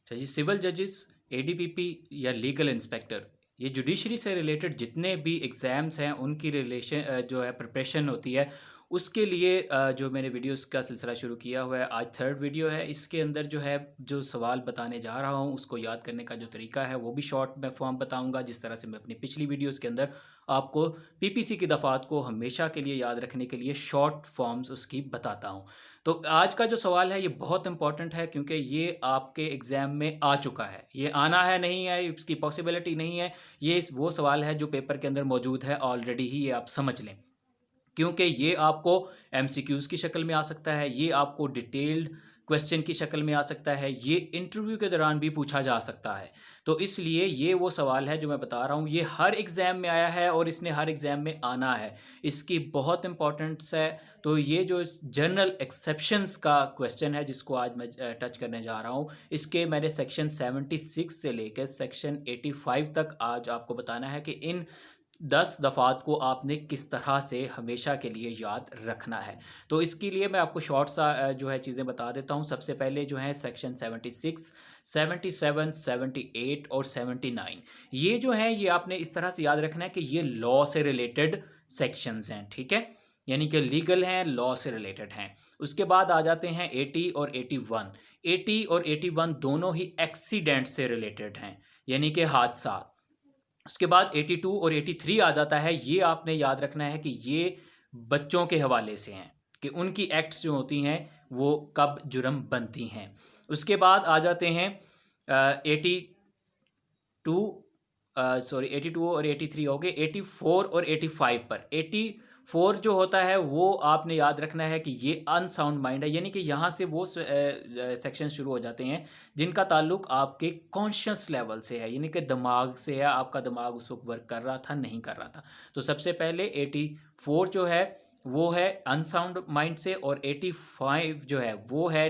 अच्छा जी, सिविल जजेस, एडीपीपी या लीगल इंस्पेक्टर, ये जुडिशरी से रिलेटेड जितने भी एग्ज़ाम्स हैं उनकी जो है प्रिपरेशन होती है, उसके लिए जो मैंने वीडियोस का सिलसिला शुरू किया हुआ है, आज थर्ड वीडियो है। इसके अंदर जो है जो सवाल बताने जा रहा हूँ उसको याद करने का जो तरीका है वो भी शॉर्ट में फॉर्म बताऊँगा, जिस तरह से मैं अपनी पिछली वीडियोस के अंदर आपको पीपीसी की दफ़ात को हमेशा के लिए याद रखने के लिए शॉर्ट फॉर्म्स उसकी बताता हूँ। तो आज का जो सवाल है ये बहुत इम्पोर्टेंट है, क्योंकि ये आपके एग्ज़ाम में आ चुका है। ये आना है, नहीं है, इसकी पॉसिबिलिटी नहीं है। ये वो सवाल है जो पेपर के अंदर मौजूद है ऑलरेडी ही, ये आप समझ लें। क्योंकि ये आपको एमसीक्यूज़ की शक्ल में आ सकता है, ये आपको डिटेल्ड क्वेश्चन की शक्ल में आ सकता है, ये इंटरव्यू के दौरान भी पूछा जा सकता है। तो इसलिए ये वो सवाल है जो मैं बता रहा हूँ, ये हर एग्ज़ाम में आया है और इसने हर एग्ज़ाम में आना है। इसकी बहुत इम्पोर्टेंस है। तो ये जो जनरल एक्सेप्शंस का क्वेश्चन है जिसको आज मैं टच करने जा रहा हूँ, इसके मैंने सेक्शन 76 से लेकर सेक्शन 85 तक आज आपको बताना है कि इन 10 दफ़ात को आपने किस तरह से हमेशा के लिए याद रखना है। तो इसके लिए मैं आपको शॉर्ट सा जो है चीज़ें बता देता हूँ। सबसे पहले जो है सेक्शन 76, 77, 78 और 79, ये जो हैं ये आपने इस तरह से याद रखना है कि ये लॉ से रिलेटेड सेक्शंस हैं, ठीक है? यानी कि लीगल हैं, लॉ से रिलेटेड हैं। उसके बाद आ जाते हैं 80 और 81। 80 और 81 दोनों ही एक्सीडेंट से रिलेटेड हैं, यानी कि हादसा। उसके बाद 82 और 83 आ जाता है। ये आपने याद रखना है कि ये बच्चों के हवाले से हैं, कि उनकी एक्ट्स जो होती हैं वो कब जुर्म बनती हैं। उसके बाद आ जाते हैं 82, 82 और 83 हो गए। 84 और 85 पर 84 जो होता है वो आपने याद रखना है कि ये अनसाउंड माइंड है, यानी कि यहाँ से वो सेक्शन शुरू हो जाते हैं जिनका ताल्लुक आपके कॉन्शियस लेवल से है, यानी कि दिमाग से है। आपका दिमाग उस वक्त वर्क कर रहा था, नहीं कर रहा था। तो सबसे पहले 84 जो है वो है अनसाउंड माइंड से, और 85 जो है वो है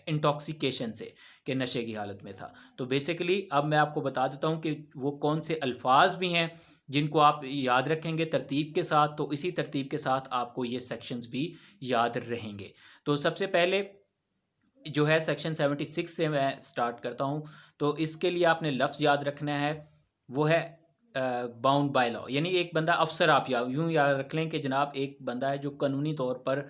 इंटॉक्सिकेशन से, कि नशे की हालत में था। तो बेसिकली अब मैं आपको बता देता हूँ कि वो कौन से अल्फाज भी हैं जिनको आप याद रखेंगे तरतीब के साथ, तो इसी तरतीब के साथ आपको ये सेक्शंस भी याद रहेंगे। तो सबसे पहले जो है सेक्शन 76 से मैं स्टार्ट करता हूँ। तो इसके लिए आपने लफ्ज़ याद रखना है, वो है बाउंड बाय लॉ, यानी एक बंदा अफ़सर, आप या यूँ याद रख लें कि जनाब एक बंदा है जो कानूनी तौर पर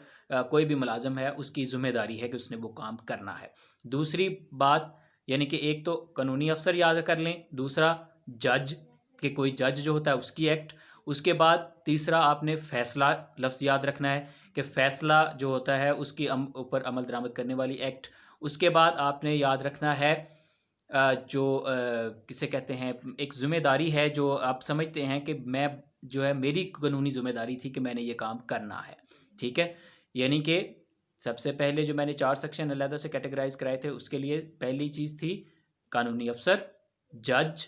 कोई भी मुलाज़िम है, उसकी ज़िम्मेदारी है कि उसने वो काम करना है। दूसरी बात, यानी कि एक तो कानूनी अफ़सर याद कर लें, दूसरा जज, कि कोई जज जो होता है उसकी एक्ट। उसके बाद तीसरा आपने फ़ैसला लफ्ज़ याद रखना है, कि फ़ैसला जो होता है उसकी ऊपर अमल दरामद करने वाली एक्ट। उसके बाद आपने याद रखना है किसे कहते हैं, एक ज़िम्मेदारी है जो आप समझते हैं कि मैं जो है मेरी कानूनी ज़िम्मेदारी थी कि मैंने ये काम करना है, ठीक है? यानी कि सबसे पहले जो मैंने 4 सेक्शन अलहदा से कैटेगराइज़ कराए थे, उसके लिए पहली चीज़ थी कानूनी अफ़सर, जज,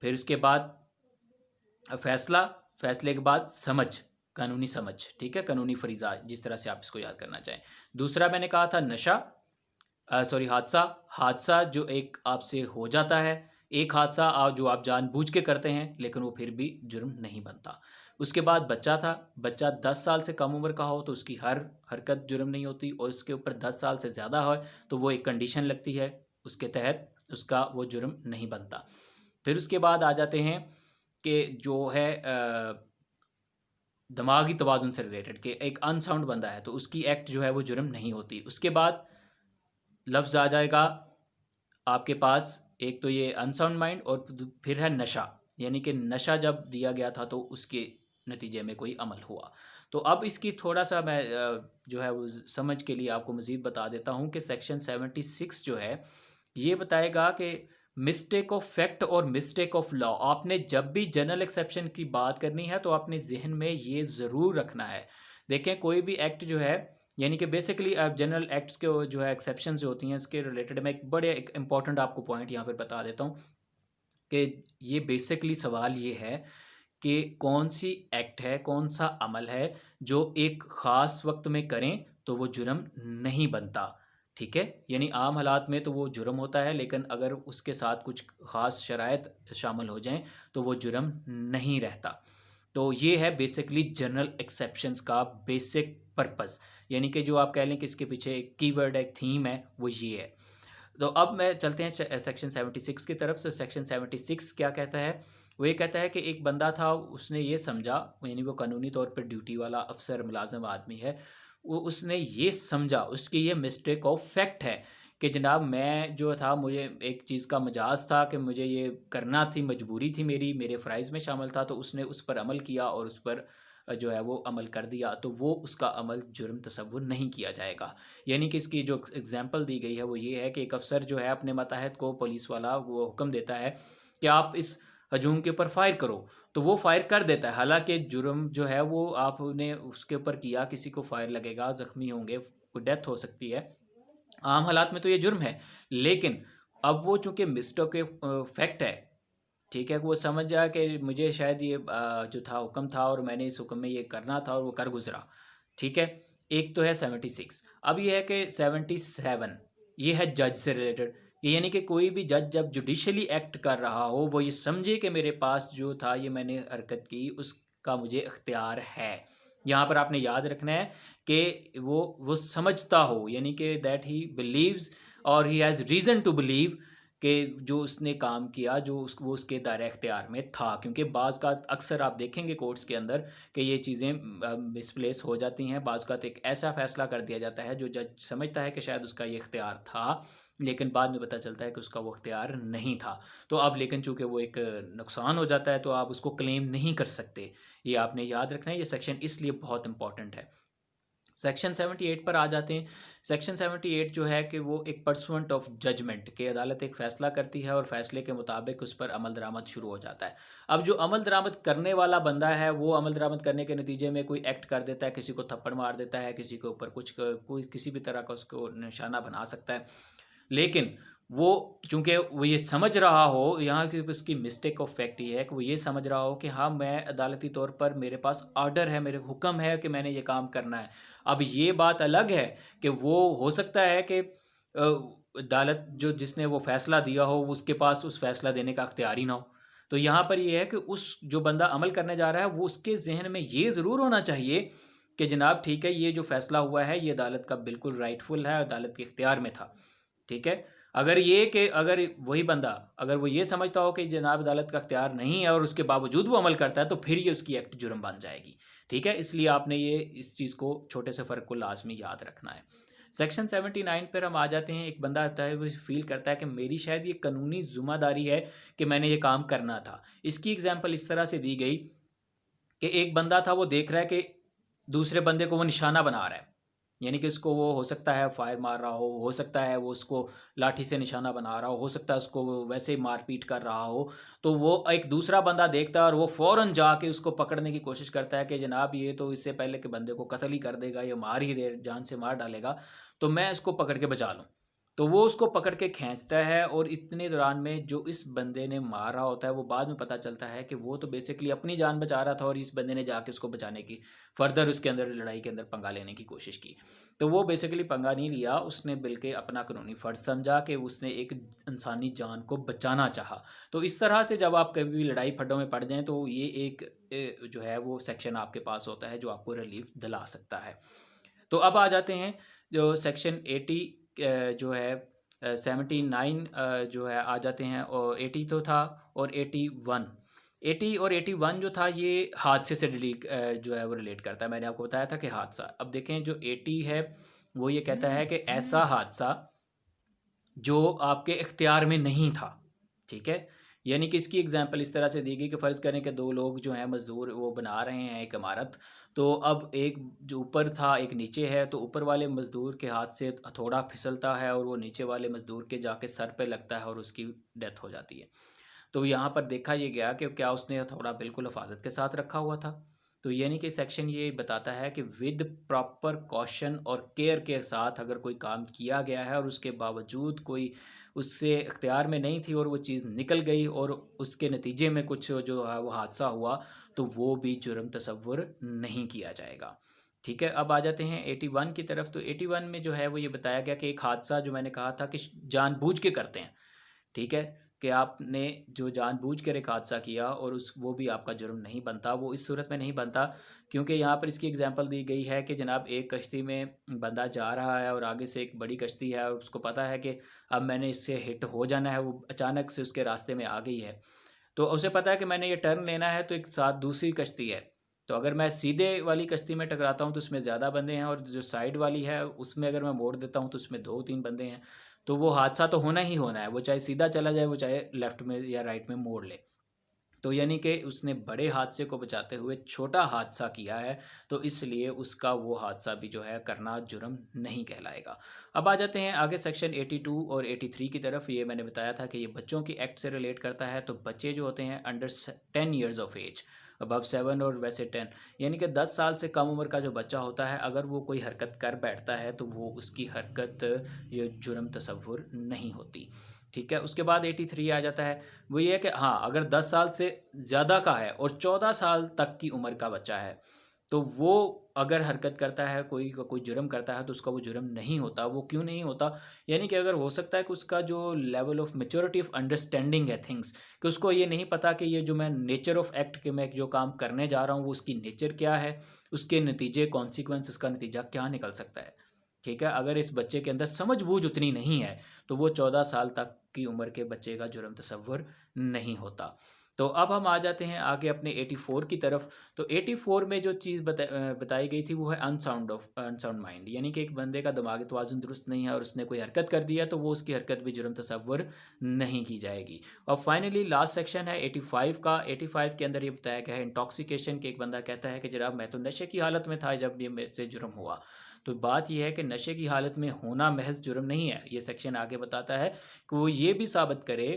फिर उसके बाद फैसला, फैसले के बाद समझ, कानूनी समझ, ठीक है? कानूनी फ़रीज़ा, जिस तरह से आप इसको याद करना चाहें। दूसरा मैंने कहा था नशा, सॉरी हादसा, हादसा जो एक आपसे हो जाता है, एक हादसा जो आप जानबूझ के करते हैं, लेकिन वो फिर भी जुर्म नहीं बनता। उसके बाद बच्चा था, बच्चा 10 साल से कम उम्र का हो तो उसकी हर हरकत जुर्म नहीं होती, और उसके ऊपर 10 साल से ज़्यादा हो तो वो एक कंडीशन लगती है, उसके तहत उसका वो जुर्म नहीं बनता। फिर उसके बाद आ जाते हैं कि जो है दिमागी तवाज़ुन से रिलेटेड, कि एक अनसाउंड बंदा है तो उसकी एक्ट जो है वो जुर्म नहीं होती। उसके बाद लफ्ज़ आ जाएगा आपके पास, एक तो ये अनसाउंड माइंड, और फिर है नशा, यानी कि नशा जब दिया गया था तो उसके नतीजे में कोई अमल हुआ। तो अब इसकी थोड़ा-सा मैं जो है वो समझ के लिए आपको मज़ीद बता देता हूँ कि सेक्शन 76 जो है, ये बताएगा कि मिस्टेक ऑफ फैक्ट और मिस्टेक ऑफ लॉ, आपने जब भी जनरल एक्सेप्शन की बात करनी है तो अपने ज़हन में ये ज़रूर रखना है। देखें कोई भी एक्ट जो है, यानी कि बेसिकली जनरल एक्ट्स के जो है एक्सेप्शंस जो होती हैं इसके रिलेटेड मैं एक इम्पॉर्टेंट आपको पॉइंट यहाँ पर बता देता हूँ, कि ये बेसिकली सवाल ये है कि कौन सी एक्ट है, कौन सा अमल है जो एक ख़ास वक्त में करें तो वो जुर्म नहीं बनता, ठीक है? यानी आम हालात में तो वो जुर्म होता है, लेकिन अगर उसके साथ कुछ ख़ास शराइत शामिल हो जाएं तो वो जुर्म नहीं रहता। तो ये है बेसिकली जनरल एक्सेप्शंस का बेसिक पर्पस, यानी कि जो आप कह लें कि इसके पीछे एक कीवर्ड है, एक थीम है, वो ये है। तो अब मैं चलते हैं सेक्शन 76 की तरफ से। सेक्शन 76 क्या कहता है? वो ये कहता है कि एक बंदा था, उसने ये समझा, यानी वो कानूनी तौर पर ड्यूटी वाला अफसर मुलाजिम आदमी है, वो उसने ये समझा, उसकी ये मिस्टेक ऑफ फैक्ट है कि जनाब मैं जो था, मुझे एक चीज़ का मजाज था कि मुझे ये करना थी, मजबूरी थी मेरी, मेरे फ़राइज़ में शामिल था, तो उसने उस पर अमल किया और उस पर जो है वो अमल कर दिया, तो वो उसका अमल जुर्म तस्वुर नहीं किया जाएगा। यानी कि इसकी जो एग्ज़ाम्पल दी गई है वो ये है कि एक अफ़सर जो है अपने मातहत को, पुलिस वाला, वो हुक्म देता है कि आप इस हजूम के ऊपर फायर करो, तो वो फायर कर देता है। हालाँकि जुर्म जो है वो आपने उसके ऊपर किया, किसी को फायर लगेगा, ज़ख्मी होंगे, कोई डेथ हो सकती है। आम हालात में तो ये जुर्म है, लेकिन अब वो चूँकि मिस्टेक फैक्ट है, ठीक है, वो समझ जाए कि मुझे शायद ये जो था हुक्म था और मैंने इस हुक्म में ये करना था और वो कर गुज़रा, ठीक है। एक तो है 76। अब ये है कि 77, ये है जज से रिलेटेड। ये यानी कि कोई भी जज जब जुडिशली एक्ट कर रहा हो, वो ये समझे कि मेरे पास जो था, ये मैंने हरकत की, उसका मुझे इख्तियार है। यहाँ पर आपने याद रखना है कि वो समझता हो, यानी कि दैट ही बिलीव्स और he has reason to believe कि जो उसने काम किया, जो वो उसके दायरा इख्तियार में था। क्योंकि बाज़ का अक्सर आप देखेंगे कोर्ट्स के अंदर कि ये चीज़ें मिसप्लेस हो जाती हैं। बाज़ का एक ऐसा फ़ैसला कर दिया जाता है जो जज समझता है कि शायद उसका ये इख्तियार था, लेकिन बाद में पता चलता है कि उसका वो इख्तियार नहीं था। तो अब लेकिन चूँकि वो एक नुकसान हो जाता है, तो आप उसको क्लेम नहीं कर सकते। ये आपने याद रखना है, ये सेक्शन इसलिए बहुत इम्पोर्टेंट है। सेक्शन 78 पर आ जाते हैं। सेक्शन 78 जो है कि वो एक परसुएंट ऑफ जजमेंट, कि अदालत एक फ़ैसला करती है और फ़ैसले के मुताबिक उस पर अमल दरामद शुरू हो जाता है। अब जो अमल दरामद करने वाला बंदा है, वो अमल दरामद करने के नतीजे में कोई एक्ट कर देता है, किसी को थप्पड़ मार देता है, किसी के ऊपर कुछ कोई किसी भी तरह का उसको निशाना बना सकता है। लेकिन वो चूँकि वो ये समझ रहा हो, यहाँ की उसकी मिस्टेक ऑफ फैक्ट ये है कि वो ये समझ रहा हो कि हाँ, मैं अदालती तौर पर मेरे पास ऑर्डर है, मेरे हुक्म है कि मैंने ये काम करना है। अब ये बात अलग है कि वो हो सकता है कि अदालत जो जिसने वो फ़ैसला दिया हो, उसके पास उस फ़ैसला देने का अख्तियार ही ना हो। तो यहाँ पर ये है कि उस जो बंदा अमल करने जा रहा है, वो उसके ज़हन में ये ज़रूर होना चाहिए कि जनाब ठीक है, ये जो फ़ैसला हुआ है, ये अदालत का बिल्कुल राइटफुल है, अदालत के इख्तियार में था। ठीक है? अगर वही बंदा, अगर वो ये समझता हो कि जनाब अदालत का इख्तियार नहीं है और उसके बावजूद वो अमल करता है, तो फिर ये उसकी एक्ट जुर्म बन जाएगी। ठीक है? इसलिए आपने ये इस चीज़ को, छोटे से फ़र्क को लाज़मी याद रखना है। सेक्शन 79 पर हम आ जाते हैं। एक बंदा आता है, वो फ़ील करता है कि मेरी शायद ये कानूनी ज़िम्मेदारी है कि मैंने ये काम करना था। इसकी एग्ज़ाम्पल इस तरह से दी गई कि एक बंदा था, वो देख रहा है कि दूसरे बंदे को वो निशाना बना रहा है। यानी कि उसको, वो हो सकता है फायर मार रहा हो सकता है वो उसको लाठी से निशाना बना रहा हो सकता है उसको वो वैसे ही मार-पीट कर रहा हो। तो वो एक दूसरा बंदा देखता है और वो फ़ौरन जाके उसको पकड़ने की कोशिश करता है कि जनाब ये तो इससे पहले कि बंदे को कत्ल ही कर देगा, ये मार ही दे, जान से मार डालेगा, तो मैं इसको पकड़ के बचा लूँ। तो वो उसको पकड़ के खींचता है और इतने दौरान में जो इस बंदे ने मारा होता है, वो बाद में पता चलता है कि वो तो बेसिकली अपनी जान बचा रहा था और इस बंदे ने जाके उसको बचाने की, फर्दर उसके अंदर लड़ाई के अंदर पंगा लेने की कोशिश की। तो वो बेसिकली पंगा नहीं लिया, उसने बल्कि अपना कानूनी फ़र्ज़ समझा कि उसने एक इंसानी जान को बचाना चाहा। तो इस तरह से जब आप कभी भी लड़ाई फड्डों में पड़ जाएँ, तो ये एक जो है वो सेक्शन आपके पास होता है जो आपको रिलीफ़ दिला सकता है। तो अब आ जाते हैं जो सेक्शन 80 जो है 79 जो है आ जाते हैं, और 80 तो था, और 81। 80 और 81 जो था, ये हादसे से जो है वो रिलेट करता है। मैंने आपको बताया था कि हादसा। अब देखें जो 80 है, वो ये कहता है कि ऐसा हादसा जो आपके इख्तियार में नहीं था, ठीक है? यानी कि इसकी एग्ज़ाम्पल इस तरह से दी गई कि फ़र्ज़ करें कि 2 लोग जो हैं मज़दूर, वो बना रहे हैं एक इमारत। तो अब एक जो ऊपर था, एक नीचे है, तो ऊपर वाले मज़दूर के हाथ से हथौड़ा फिसलता है और वो नीचे वाले मज़दूर के जाके सर पे लगता है और उसकी डेथ हो जाती है। तो यहाँ पर देखा ये गया कि क्या उसने हथौड़ा बिल्कुल हिफ़ाज़त के साथ रखा हुआ था। तो यानी कि सेक्शन ये बताता है कि विद प्रॉपर कॉशन और केयर के साथ अगर कोई काम किया गया है और उसके बावजूद कोई उससे इख्तियार में नहीं थी और वो चीज़ निकल गई और उसके नतीजे में कुछ जो है वो हादसा हुआ, तो वो भी जुर्म तस्वुर नहीं किया जाएगा। ठीक है, अब आ जाते हैं 81 की तरफ। तो 81 में जो है वो ये बताया गया कि एक हादसा जो मैंने कहा था कि जानबूझ के करते हैं, ठीक है? कि आपने जो जानबूझकर एक हादसा किया और वो भी आपका जुर्म नहीं बनता, वो इस सूरत में नहीं बनता क्योंकि यहाँ पर इसकी एग्जांपल दी गई है कि जनाब एक कश्ती में बंदा जा रहा है और आगे से एक बड़ी कश्ती है और उसको पता है कि अब मैंने इससे हिट हो जाना है, वो अचानक से उसके रास्ते में आ गई है। तो उसे पता है कि मैंने ये टर्न लेना है तो एक साथ दूसरी कश्ती है, तो अगर मैं सीधे वाली कश्ती में टकराता हूँ तो उसमें ज़्यादा बंदे हैं और जो साइड वाली है उसमें अगर मैं मोड़ देता हूँ तो उसमें 2-3 बंदे हैं। तो वो हादसा तो होना ही होना है, वो चाहे सीधा चला जाए, वो चाहे लेफ्ट में या राइट में मोड़ ले। तो यानी कि उसने बड़े हादसे को बचाते हुए छोटा हादसा किया है, तो इसलिए उसका वो हादसा भी जो है करना जुर्म नहीं कहलाएगा। अब आ जाते हैं आगे सेक्शन 82 और 83 की तरफ। ये मैंने बताया था कि ये बच्चों की एक्ट से रिलेट करता है, तो बच्चे जो होते हैं under 10 years of age, above 7 और वैसे 10, यानी कि 10 साल से कम उम्र का जो बच्चा होता है, अगर वो कोई हरकत कर बैठता है तो वो उसकी हरकत ये जुर्म तस्वुर नहीं होती। ठीक है, उसके बाद 83 आ जाता है। वो ये है कि हाँ, अगर 10 साल से ज़्यादा का है और 14 साल तक की उम्र का बच्चा है, तो वो अगर हरकत करता है, कोई जुर्म करता है, तो उसका वो जुर्म नहीं होता। वो क्यों नहीं होता? यानी कि अगर हो सकता है कि उसका जो level of maturity of understanding है थिंग्स, कि उसको ये नहीं पता कि ये जो मैं नेचर ऑफ एक्ट के मैं जो काम करने जा रहा हूँ वो उसकी नेचर क्या है, उसके नतीजे कॉन्सिक्वेंस, उसका नतीजा क्या निकल सकता है। ठीक है, अगर इस बच्चे के अंदर समझ-बूझ उतनी नहीं है, तो वो 14 साल तक की उम्र के बच्चे का जुर्म तस्वुर नहीं होता। तो अब हम आ जाते हैं आगे अपने 84 की तरफ। तो 84 में जो चीज़ बताई गई थी वो है अनसाउंड माइंड, यानी कि एक बंदे का दिमागी तवाज़ुन दुरुस्त नहीं है और उसने कोई हरकत कर दिया तो वो उसकी हरकत भी जुर्म तस्वुर नहीं की जाएगी। और फाइनली लास्ट सेक्शन है 85 का। 85 के अंदर ये बताया गया है इंटॉक्सिकेशन, के एक बंदा कहता है कि जनाब मैं तो नशे की हालत में था जब ये मेरे से जुर्म हुआ। तो बात ये है कि नशे की हालत में होना महज जुर्म नहीं है। ये सेक्शन आगे बताता है कि वो ये भी साबित करे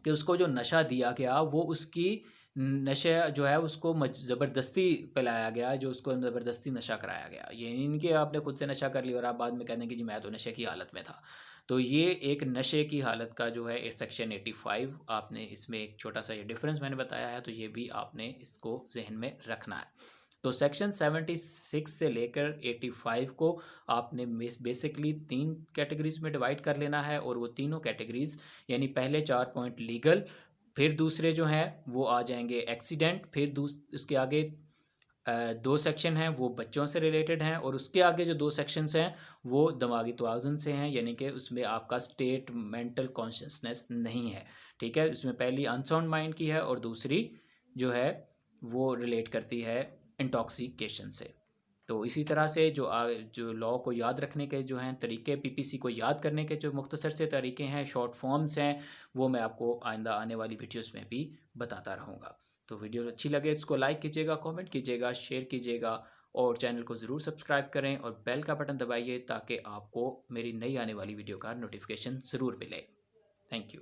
कि उसको जो नशा दिया गया वो उसकी नशे जो है उसको ज़बरदस्ती पिलाया गया, जो उसको ज़बरदस्ती नशा कराया गया। ये नहीं कि आपने खुद से नशा कर लिया और आप बाद में कह दें कि जी मैं तो नशे की हालत में था। तो ये एक नशे की हालत का जो है सेक्शन 85, आपने इसमें एक छोटा सा ये डिफरेंस मैंने बताया है, तो ये भी आपने इसको जहन में रखना है। तो सेक्शन 76 से लेकर 85 को आपने बेसिकली 3 कैटेगरीज़ में डिवाइड कर लेना है, और वो तीनों कैटेगरीज़ यानी पहले 4 पॉइंट लीगल, फिर दूसरे जो हैं वो आ जाएंगे एक्सीडेंट, फिर उसके आगे 2 सेक्शन हैं वो बच्चों से रिलेटेड हैं, और उसके आगे जो 2 सेक्शंस हैं वो दिमागी तवाज़ुन से हैं, यानी कि उसमें आपका स्टेट मेंटल कॉन्शियसनेस नहीं है। ठीक है, उसमें पहली अनसाउंड माइंड की है और दूसरी जो है वो रिलेट करती है इंटॉक्सिकेशन से। तो इसी तरह से जो लॉ को याद रखने के जो हैं तरीके, पीपीसी को याद करने के जो मुख्तसर से तरीके हैं, शॉर्ट फॉर्म्स हैं, वो मैं आपको आइंदा आने वाली वीडियोस में भी बताता रहूँगा। तो वीडियो अच्छी लगे इसको लाइक कीजिएगा, कमेंट कीजिएगा, शेयर कीजिएगा, और चैनल को ज़रूर सब्सक्राइब करें और बेल का बटन दबाइए ताकि आपको मेरी नई आने वाली वीडियो का नोटिफिकेशन ज़रूर मिले। Thank you.